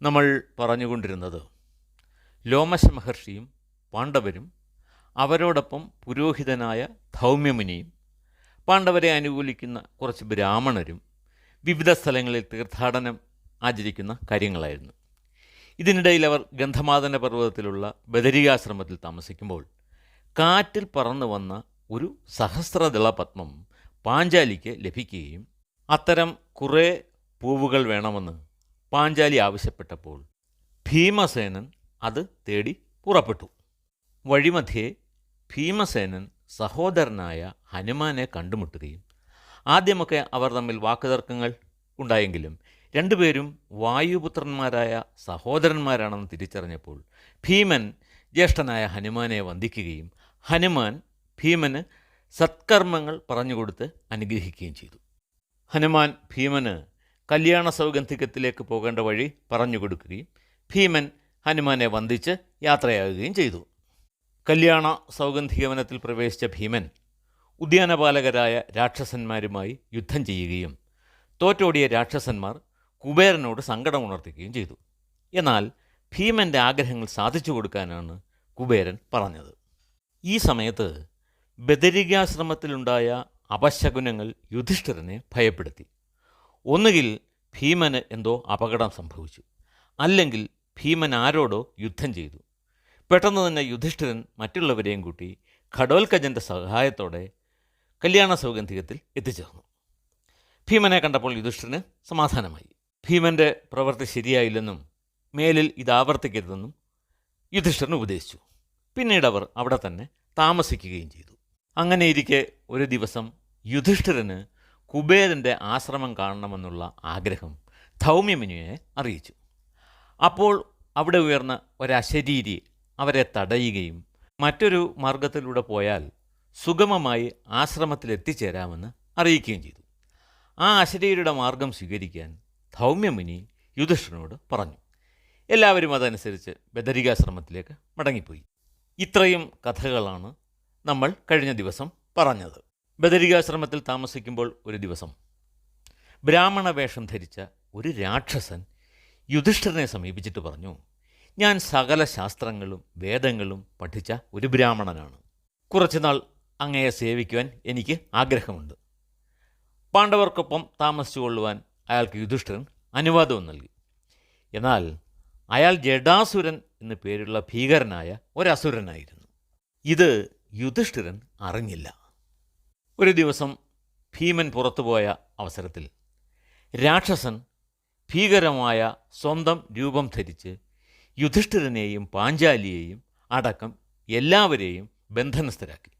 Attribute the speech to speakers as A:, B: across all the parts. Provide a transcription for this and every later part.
A: നമ്മൾ പറഞ്ഞുകൊണ്ടിരുന്നത് ലോമശ മഹർഷിയും പാണ്ഡവരും അവരോടൊപ്പം പുരോഹിതനായ ധൗമ്യമുനിയും പാണ്ഡവരെ അനുകൂലിക്കുന്ന കുറച്ച് ബ്രാഹ്മണരും വിവിധ സ്ഥലങ്ങളിൽ തീർത്ഥാടനം ആചരിക്കുന്ന കാര്യങ്ങളായിരുന്നു. ഇതിനിടയിൽ അവർ ഗന്ധമാദന പർവ്വതത്തിലുള്ള ബദരികാശ്രമത്തിൽ താമസിക്കുമ്പോൾ കാറ്റിൽ പറന്നു വന്ന ഒരു സഹസ്രദള പത്മം പാഞ്ചാലിക്ക് ലഭിക്കുകയും അത്തരം കുറേ പൂവുകൾ വേണമെന്ന് പാഞ്ചാലി ആവശ്യപ്പെട്ടപ്പോൾ ഭീമസേനൻ അത് തേടി പുറപ്പെട്ടു. വഴിമധ്യേ ഭീമസേനൻ സഹോദരനായ ഹനുമാനെ കണ്ടുമുട്ടുകയും ആദ്യമൊക്കെ അവർ തമ്മിൽ വാക്കുതർക്കങ്ങൾ ഉണ്ടായെങ്കിലും രണ്ടുപേരും വായുപുത്രന്മാരായ സഹോദരന്മാരാണെന്ന് തിരിച്ചറിഞ്ഞപ്പോൾ ഭീമൻ ജ്യേഷ്ഠനായ ഹനുമാനെ വന്ദിക്കുകയും ഹനുമാൻ ഭീമന് സത്കർമ്മങ്ങൾ പറഞ്ഞുകൊടുത്ത് അനുഗ്രഹിക്കുകയും ചെയ്തു. ഹനുമാൻ ഭീമന് കല്യാണ സൗഗന്ധികത്തിലേക്ക് പോകേണ്ട വഴി പറഞ്ഞുകൊടുക്കുകയും ഭീമൻ ഹനുമാനെ വന്ദിച്ച് യാത്രയാകുകയും ചെയ്തു. കല്യാണ സൗഗന്ധികവനത്തിൽ പ്രവേശിച്ച ഭീമൻ ഉദ്യാനപാലകരായ രാക്ഷസന്മാരുമായി യുദ്ധം ചെയ്യുകയും തോറ്റോടിയ രാക്ഷസന്മാർ കുബേരനോട് സങ്കടമുണർത്തുകയും ചെയ്തു. എന്നാൽ ഭീമൻ്റെ ആഗ്രഹങ്ങൾ സാധിച്ചു കൊടുക്കാനാണ് കുബേരൻ പറഞ്ഞത്. ഈ സമയത്ത് ബദരികാശ്രമത്തിലുണ്ടായ അപശകുനങ്ങൾ യുധിഷ്ഠിരനെ ഭയപ്പെടുത്തി. ഒന്നുകിൽ ഭീമന് എന്തോ അപകടം സംഭവിച്ചു, അല്ലെങ്കിൽ ഭീമൻ ആരോടോ യുദ്ധം ചെയ്തു. പെട്ടെന്ന് തന്നെ യുധിഷ്ഠിരൻ മറ്റുള്ളവരെയും കൂട്ടി ഘടോൽക്കജൻ്റെ സഹായത്തോടെ കല്യാണ സൗഗന്ധികത്തിൽ എത്തിച്ചേർന്നു. ഭീമനെ കണ്ടപ്പോൾ യുധിഷ്ഠിരന് സമാധാനമായി. ഭീമൻ്റെ പ്രവൃത്തി ശരിയായില്ലെന്നും മേലിൽ ഇത് ആവർത്തിക്കരുതെന്നും യുധിഷ്ഠിരൻ ഉപദേശിച്ചു. പിന്നീട് അവർ അവിടെ തന്നെ താമസിക്കുകയും ചെയ്തു. അങ്ങനെയിരിക്കെ ഒരു ദിവസം യുധിഷ്ഠിരന് കുബേരൻ്റെ ആശ്രമം കാണണമെന്നുള്ള ആഗ്രഹം ധൗമ്യമുനിയെ അറിയിച്ചു. അപ്പോൾ അവിടെ ഉയർന്ന ഒരശരീരി അവരെ തടയുകയും മറ്റൊരു മാർഗത്തിലൂടെ പോയാൽ സുഗമമായി ആശ്രമത്തിലെത്തിച്ചേരാമെന്ന് അറിയിക്കുകയും ചെയ്തു. ആ അശരീരിയുടെ മാർഗം സ്വീകരിക്കാൻ ധൗമ്യമുനി യുധിഷ്ഠിരനോട് പറഞ്ഞു. എല്ലാവരും അതനുസരിച്ച് ബദരികാശ്രമത്തിലേക്ക് മടങ്ങിപ്പോയി. ഇത്രയും കഥകളാണ് നമ്മൾ കഴിഞ്ഞ ദിവസം പറഞ്ഞത്. ബദരികാശ്രമത്തിൽ താമസിക്കുമ്പോൾ ഒരു ദിവസം ബ്രാഹ്മണ വേഷം ധരിച്ച ഒരു രാക്ഷസൻ യുധിഷ്ഠിരനെ സമീപിച്ചിട്ട് പറഞ്ഞു, ഞാൻ സകല ശാസ്ത്രങ്ങളും വേദങ്ങളും പഠിച്ച ഒരു ബ്രാഹ്മണനാണ്. കുറച്ചുനാൾ അങ്ങയെ സേവിക്കുവാൻ എനിക്ക് ആഗ്രഹമുണ്ട്. പാണ്ഡവർക്കൊപ്പം താമസിച്ചു കൊള്ളുവാൻ അയാൾക്ക് യുധിഷ്ഠിരൻ അനുവാദവും നൽകി. എന്നാൽ അയാൾ ജഡാസുരൻ എന്നു പേരുള്ള ഭീകരനായ ഒരസുരനായിരുന്നു. ഇത് യുധിഷ്ഠിരൻ അറിഞ്ഞില്ല. ഒരു ദിവസം ഭീമൻ പുറത്തുപോയ അവസരത്തിൽ രാക്ഷസൻ ഭീകരമായ സ്വന്തം രൂപം ധരിച്ച് യുധിഷ്ഠിരനെയും പാഞ്ചാലിയെയും അടക്കം എല്ലാവരെയും ബന്ധനസ്ഥരാക്കി.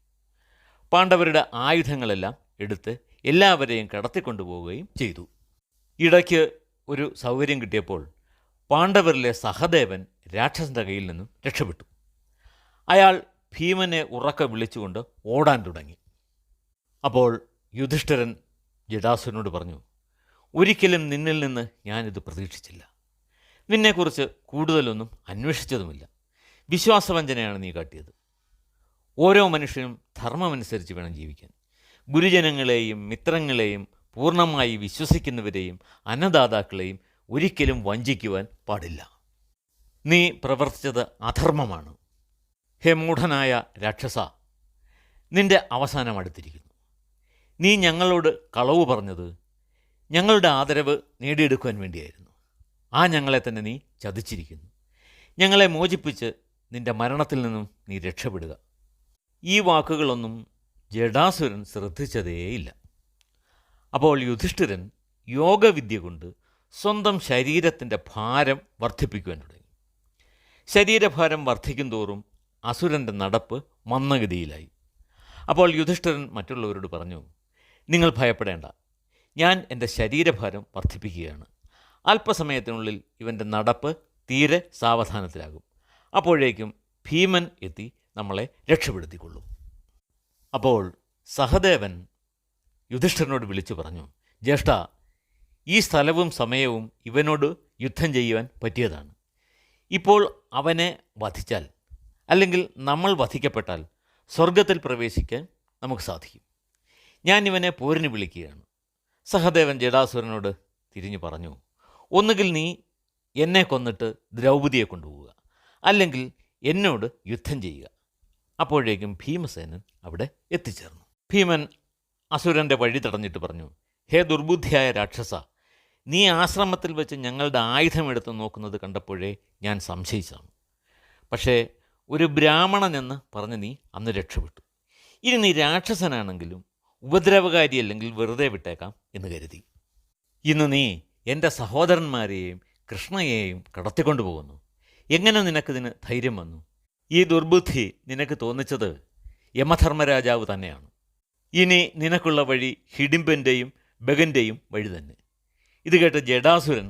A: പാണ്ഡവരുടെ ആയുധങ്ങളെല്ലാം എടുത്ത് എല്ലാവരെയും കടത്തിക്കൊണ്ടുപോവുകയും ചെയ്തു. ഇടയ്ക്ക് ഒരു സൗകര്യം കിട്ടിയപ്പോൾ പാണ്ഡവരിലെ സഹദേവൻ രാക്ഷസൻ്റെ കയ്യിൽ നിന്നും രക്ഷപ്പെട്ടു. അയാൾ ഭീമനെ ഉറക്കെ വിളിച്ചുകൊണ്ട് ഓടാൻ തുടങ്ങി. അപ്പോൾ യുധിഷ്ഠിരൻ ജടാസുരനോട് പറഞ്ഞു, ഒരിക്കലും നിന്നിൽ നിന്ന് ഞാനിത് പ്രതീക്ഷിച്ചില്ല. നിന്നെക്കുറിച്ച് കൂടുതലൊന്നും അന്വേഷിച്ചതുമില്ല. വിശ്വാസവഞ്ചനയാണ് നീ കാട്ടിയത്. ഓരോ മനുഷ്യനും ധർമ്മമനുസരിച്ച് വേണം ജീവിക്കാൻ. ഗുരുജനങ്ങളെയും മിത്രങ്ങളെയും പൂർണ്ണമായി വിശ്വസിക്കുന്നവരെയും അന്നദാതാക്കളെയും ഒരിക്കലും വഞ്ചിക്കുവാൻ പാടില്ല. നീ പ്രവർത്തിച്ചത് അധർമ്മമാണ്. ഹേ മൂഢനായ രാക്ഷസ, നിന്റെ അവസാനം അടുത്തിരിക്കുന്നു. നീ ഞങ്ങളോട് കളവ് പറഞ്ഞത് ഞങ്ങളുടെ ആദരവ് നേടിയെടുക്കുവാൻ വേണ്ടിയായിരുന്നു. ആ ഞങ്ങളെ തന്നെ നീ ചതിച്ചിരിക്കുന്നു. ഞങ്ങളെ മോചിപ്പിച്ച് നിന്റെ മരണത്തിൽ നിന്നും നീ രക്ഷപ്പെടുക. ഈ വാക്കുകളൊന്നും ജഡാസുരൻ ശ്രദ്ധിച്ചതേയില്ല. അപ്പോൾ യുധിഷ്ഠിരൻ യോഗവിദ്യ കൊണ്ട് സ്വന്തം ശരീരത്തിൻ്റെ ഭാരം വർദ്ധിപ്പിക്കുവാൻ തുടങ്ങി. ശരീരഭാരം വർദ്ധിക്കും തോറും അസുരൻ്റെ നടപ്പ് മന്ദഗതിയിലായി. അപ്പോൾ യുധിഷ്ഠിരൻ മറ്റുള്ളവരോട് പറഞ്ഞു, നിങ്ങൾ ഭയപ്പെടേണ്ട, ഞാൻ എൻ്റെ ശരീരഭാരം വർദ്ധിപ്പിക്കുകയാണ്. അല്പസമയത്തിനുള്ളിൽ ഇവൻ്റെ നടപ്പ് തീരെ സാവധാനത്തിലാകും. അപ്പോഴേക്കും ഭീമൻ എത്തി നമ്മളെ രക്ഷപ്പെടുത്തിക്കൊള്ളും. അപ്പോൾ സഹദേവൻ യുധിഷ്ഠിരനോട് വിളിച്ചു പറഞ്ഞു, ജ്യേഷ്ഠ, ഈ സ്ഥലവും സമയവും ഇവനോട് യുദ്ധം ചെയ്യുവാൻ പറ്റിയതാണ്. ഇപ്പോൾ അവനെ വധിച്ചാൽ, അല്ലെങ്കിൽ നമ്മൾ വധിക്കപ്പെട്ടാൽ സ്വർഗത്തിൽ പ്രവേശിക്കാൻ നമുക്ക് സാധിക്കും. ഞാൻ ഇവനെ പോരിന് വിളിക്കുകയാണ്. സഹദേവൻ ജടാസുരനോട് തിരിഞ്ഞു പറഞ്ഞു, ഒന്നുകിൽ നീ എന്നെ കൊന്നിട്ട് ദ്രൗപദിയെ കൊണ്ടുപോവുക, അല്ലെങ്കിൽ എന്നോട് യുദ്ധം ചെയ്യുക. അപ്പോഴേക്കും ഭീമസേനൻ അവിടെ എത്തിച്ചേർന്നു. ഭീമൻ അസുരൻ്റെ വഴി തടഞ്ഞിട്ട് പറഞ്ഞു, ഹേ ദുർബുദ്ധിയായ രാക്ഷസ, നീ ആശ്രമത്തിൽ വെച്ച് ഞങ്ങളുടെ ആയുധമെടുത്ത് നോക്കുന്നത് കണ്ടപ്പോഴേ ഞാൻ സംശയിച്ചതാണ്. പക്ഷേ ഒരു ബ്രാഹ്മണനെന്ന് പറഞ്ഞ് നീ അന്ന് രക്ഷപ്പെട്ടു. ഇനി നീ രാക്ഷസനാണെങ്കിലും ഉപദ്രവകാരിയല്ലെങ്കിൽ വെറുതെ വിട്ടേക്കാം എന്ന് കരുതി. ഇന്ന് നീ എൻ്റെ സഹോദരന്മാരെയും കൃഷ്ണയെയും കടത്തിക്കൊണ്ടു പോകുന്നു. എങ്ങനെ നിനക്കിതിന് ധൈര്യം വന്നു? ഈ ദുർബുദ്ധി നിനക്ക് തോന്നിച്ചത് യമധർമ്മരാജാവ് തന്നെയാണ്. ഇനി നിനക്കുള്ള വഴി ഹിഡിംബൻ്റെയും ബഗൻ്റെയും വഴി തന്നെ. ഇത് കേട്ട് ജടാസുരൻ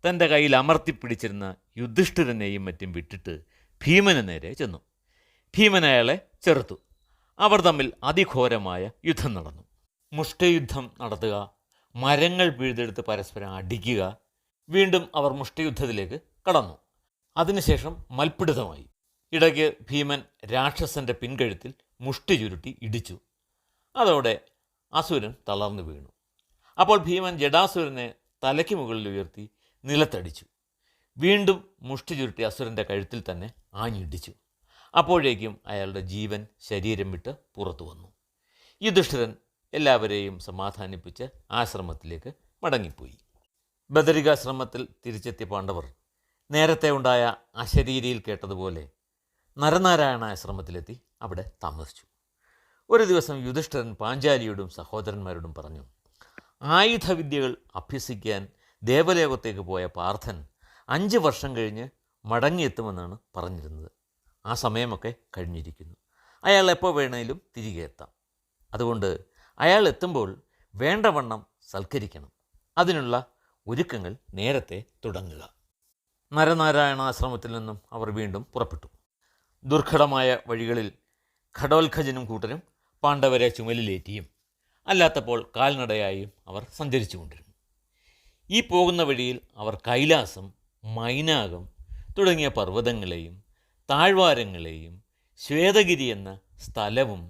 A: തൻ്റെ കയ്യിൽ അമർത്തിപ്പിടിച്ചിരുന്ന യുധിഷ്ഠിരനെയും മറ്റും വിട്ടിട്ട് ഭീമന് നേരെ ചെന്നു. ഭീമൻ അയാളെ ചെറുത്തു. അവർ തമ്മിൽ അതിഘോരമായ യുദ്ധം നടന്നു. മുഷ്ടിയുദ്ധം നടത്തുക, മരങ്ങൾ പിഴുതെടുത്ത് പരസ്പരം അടിക്കുക. വീണ്ടും അവർ മുഷ്ടിയുദ്ധത്തിലേക്ക് കടന്നു. അതിനുശേഷം മൽപ്പിടുത്തമായി. ഇടയ്ക്ക് ഭീമൻ രാക്ഷസൻ്റെ പിൻകഴുത്തിൽ മുഷ്ടി ചുരുട്ടി ഇടിച്ചു. അതോടെ അസുരൻ തളർന്നു വീണു. അപ്പോൾ ഭീമൻ ജടാസുരനെ തലയ്ക്ക് മുകളിൽ ഉയർത്തി നിലത്തടിച്ചു. വീണ്ടും മുഷ്ടി ചുരുട്ടി അസുരൻ്റെ കഴുത്തിൽ തന്നെ ആഞ്ഞിടിച്ചു. അപ്പോഴേക്കും അയാളുടെ ജീവൻ ശരീരം വിട്ട് പുറത്തു വന്നു. യുധിഷ്ഠിരൻ എല്ലാവരെയും സമാധാനിപ്പിച്ച് ആശ്രമത്തിലേക്ക് മടങ്ങിപ്പോയി. ബദരികാശ്രമത്തിൽ തിരിച്ചെത്തിയ പാണ്ഡവർ നേരത്തെ ഉണ്ടായ അശരീരിയിൽ കേട്ടതുപോലെ നരനാരായണ ആശ്രമത്തിലെത്തി അവിടെ താമസിച്ചു. ഒരു ദിവസം യുധിഷ്ഠിരൻ പാഞ്ചാലിയോടും സഹോദരന്മാരോടും പറഞ്ഞു, ആയുധവിദ്യകൾ അഭ്യസിക്കാൻ ദേവലോകത്തേക്ക് പോയ പാർത്ഥൻ 5 വർഷം കഴിഞ്ഞ് മടങ്ങിയെത്തുമെന്നാണ് പറഞ്ഞിരുന്നത്. ആ സമയമൊക്കെ കഴിഞ്ഞിരിക്കുന്നു. അയാൾ എപ്പോൾ വേണേലും തിരികെ എത്താം. അതുകൊണ്ട് അയാൾ എത്തുമ്പോൾ വേണ്ടവണ്ണം സൽക്കരിക്കണം. അതിനുള്ള ഒരുക്കങ്ങൾ നേരത്തെ തുടങ്ങുക. നരനാരായണ ആശ്രമത്തിൽ നിന്നും അവർ വീണ്ടും പുറപ്പെട്ടു. ദുർഘടമായ വഴികളിൽ ഘടോത്കജനും കൂട്ടരും പാണ്ഡവരെ ചുമലിലേറ്റിയും അല്ലാത്തപ്പോൾ കാൽനടയായും അവർ സഞ്ചരിച്ചു കൊണ്ടിരുന്നു. ഈ പോകുന്ന വഴിയിൽ അവർ കൈലാസം, മൈനാകം തുടങ്ങിയ പർവ്വതങ്ങളെയും താഴ്വാരങ്ങളെയും ശ്വേതഗിരി എന്ന സ്ഥലവും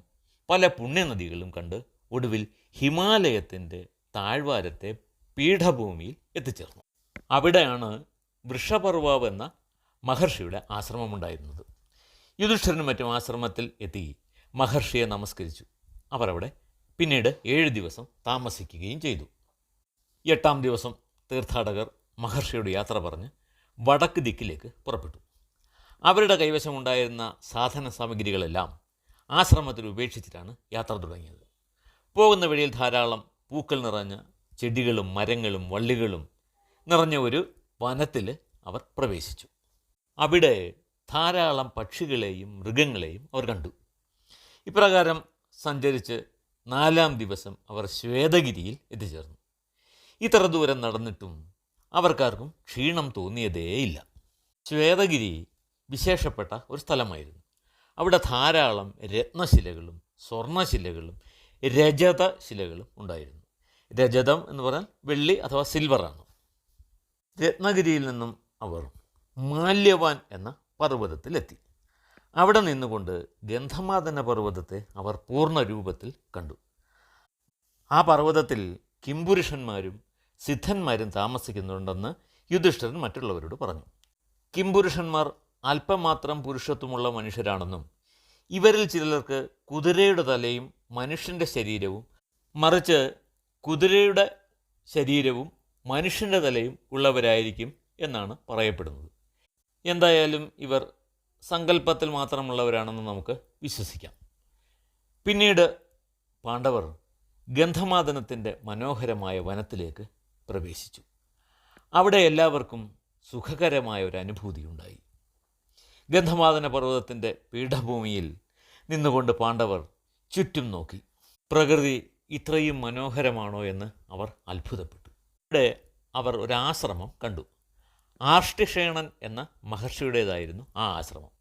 A: പല പുണ്യനദികളും കണ്ട് ഒടുവിൽ ഹിമാലയത്തിൻ്റെ താഴ്വാരത്തെ പീഠഭൂമിയിൽ എത്തിച്ചേർന്നു. അവിടെയാണ് വൃഷപർവാവ് എന്ന മഹർഷിയുടെ ആശ്രമമുണ്ടായിരുന്നത്. യുധിഷ്ഠിരനും മറ്റും ആശ്രമത്തിൽ എത്തി മഹർഷിയെ നമസ്കരിച്ചു. അവർ അവിടെ പിന്നീട് 7 ദിവസം താമസിക്കുകയും ചെയ്തു. 8-ാം ദിവസം തീർത്ഥാടകർ മഹർഷിയോട് യാത്ര പറഞ്ഞ് വടക്ക് ദിക്കിലേക്ക് പുറപ്പെട്ടു. അവരുടെ കൈവശമുണ്ടായിരുന്ന സാധന സാമഗ്രികളെല്ലാം ആശ്രമത്തിൽ ഉപേക്ഷിച്ചിട്ടാണ് യാത്ര തുടങ്ങിയത്. പോകുന്ന വഴിയിൽ ധാരാളം പൂക്കൾ നിറഞ്ഞ ചെടികളും മരങ്ങളും വള്ളികളും നിറഞ്ഞ ഒരു വനത്തിൽ അവർ പ്രവേശിച്ചു. അവിടെ ധാരാളം പക്ഷികളെയും മൃഗങ്ങളെയും അവർ കണ്ടു. ഇപ്രകാരം സഞ്ചരിച്ച് 4-ാം ദിവസം അവർ ശ്വേതഗിരിയിൽ എത്തിച്ചേർന്നു. ഇത്ര ദൂരം നടന്നിട്ടും അവർക്കാർക്കും ക്ഷീണം തോന്നിയതേയില്ല. ശ്വേതഗിരി വിശേഷപ്പെട്ട ഒരു സ്ഥലമായിരുന്നു. അവിടെ ധാരാളം രത്നശിലകളും സ്വർണ്ണശിലകളും രജതശിലകളും ഉണ്ടായിരുന്നു. രജതം എന്ന് പറഞ്ഞാൽ വെള്ളി അഥവാ സിൽവറാണ്. രത്നഗിരിയിൽ നിന്നും അവർ മാല്യവാൻ എന്ന പർവ്വതത്തിലെത്തി. അവിടെ നിന്നുകൊണ്ട് ഗന്ധമാദന പർവ്വതത്തെ അവർ പൂർണ്ണ രൂപത്തിൽ കണ്ടു. ആ പർവ്വതത്തിൽ കിംപുരുഷന്മാരും സിദ്ധന്മാരും താമസിക്കുന്നുണ്ടെന്ന് യുധിഷ്ഠിരൻ മറ്റുള്ളവരോട് പറഞ്ഞു. കിംപുരുഷന്മാർ അല്പം മാത്രം പുരുഷത്വമുള്ള മനുഷ്യരാണെന്നും ഇവരിൽ ചിലർക്ക് കുതിരയുടെ തലയും മനുഷ്യൻ്റെ ശരീരവും മറിച്ച് കുതിരയുടെ ശരീരവും മനുഷ്യൻ്റെ തലയും ഉള്ളവരായിരിക്കും എന്നാണ് പറയപ്പെടുന്നത്. എന്തായാലും ഇവർ സങ്കല്പത്തിൽ മാത്രമുള്ളവരാണെന്ന് നമുക്ക് വിശ്വസിക്കാം. പിന്നീട് പാണ്ഡവർ ഗന്ധമാദനത്തിൻ്റെ മനോഹരമായ വനത്തിലേക്ക് പ്രവേശിച്ചു. അവിടെ എല്ലാവർക്കും സുഖകരമായ ഒരു അനുഭൂതി ഉണ്ടായി. ഗന്ധമാദന പർവ്വതത്തിൻ്റെ പീഠഭൂമിയിൽ നിന്നുകൊണ്ട് പാണ്ഡവർ ചുറ്റും നോക്കി. പ്രകൃതി ഇത്രയും മനോഹരമാണോ എന്ന് അവർ അത്ഭുതപ്പെട്ടു. ഇവിടെ അവർ ഒരാശ്രമം കണ്ടു. ആർഷ്ടിഷേണൻ എന്ന മഹർഷിയുടേതായിരുന്നു ആ ആശ്രമം.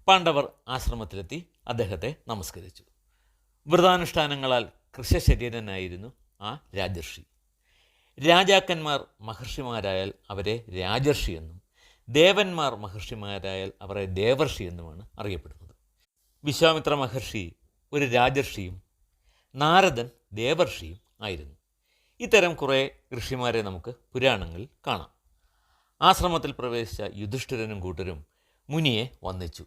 A: പാണ്ഡവർ ആശ്രമത്തിലെത്തി അദ്ദേഹത്തെ നമസ്കരിച്ചു. വ്രതാനുഷ്ഠാനങ്ങളാൽ കൃശശരീരനായിരുന്നു ആ രാജർഷി. രാജാക്കന്മാർ മഹർഷിമാരായാൽ അവരെ രാജർഷി എന്നും ദേവന്മാർ മഹർഷിമാരായാൽ അവരെ ദേവർഷി എന്നുമാണ് അറിയപ്പെടുന്നത്. വിശ്വാമിത്ര മഹർഷി ഒരു രാജർഷിയും നാരദൻ ദേവർഷിയും ആയിരുന്നു. ഇത്തരം കുറേ ഋഷിമാരെ നമുക്ക് പുരാണങ്ങളിൽ കാണാം. ആശ്രമത്തിൽ പ്രവേശിച്ച യുധിഷ്ഠിരനും കൂട്ടരും മുനിയെ വന്ദിച്ചു.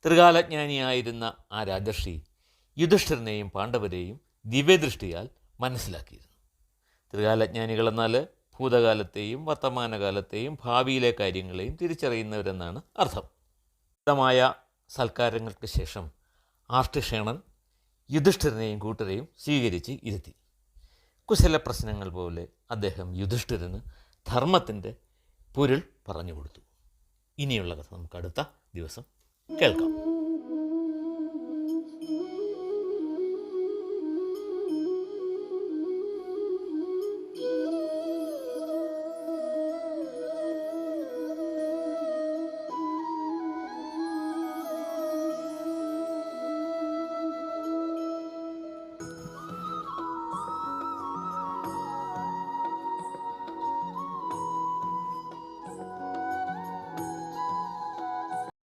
A: ത്രികാലജ്ഞാനിയായിരുന്ന ആ രാജർഷി യുധിഷ്ഠിരനെയും പാണ്ഡവരെയും ദിവ്യദൃഷ്ടിയാൽ മനസ്സിലാക്കിയിരുന്നു. ത്രികാലജ്ഞാനികളെന്നാൽ ഭൂതകാലത്തെയും വർത്തമാനകാലത്തെയും ഭാവിയിലെ കാര്യങ്ങളെയും തിരിച്ചറിയുന്നവരെന്നാണ് അർത്ഥം. മായ സൽക്കാരങ്ങൾക്ക് ശേഷം ആർട്ടിഷേണൻ യുധിഷ്ഠിരനെയും കൂട്ടരെയും സ്വീകരിച്ച് ഇരുത്തി. കുശല പ്രശ്നങ്ങൾ പോലെ അദ്ദേഹം യുധിഷ്ഠിരന് ധർമ്മത്തിൻ്റെ പൊരുൾ പറഞ്ഞു കൊടുത്തു. ഇനിയുള്ള കഥ നമുക്ക് അടുത്ത ദിവസം കേൾക്കാം.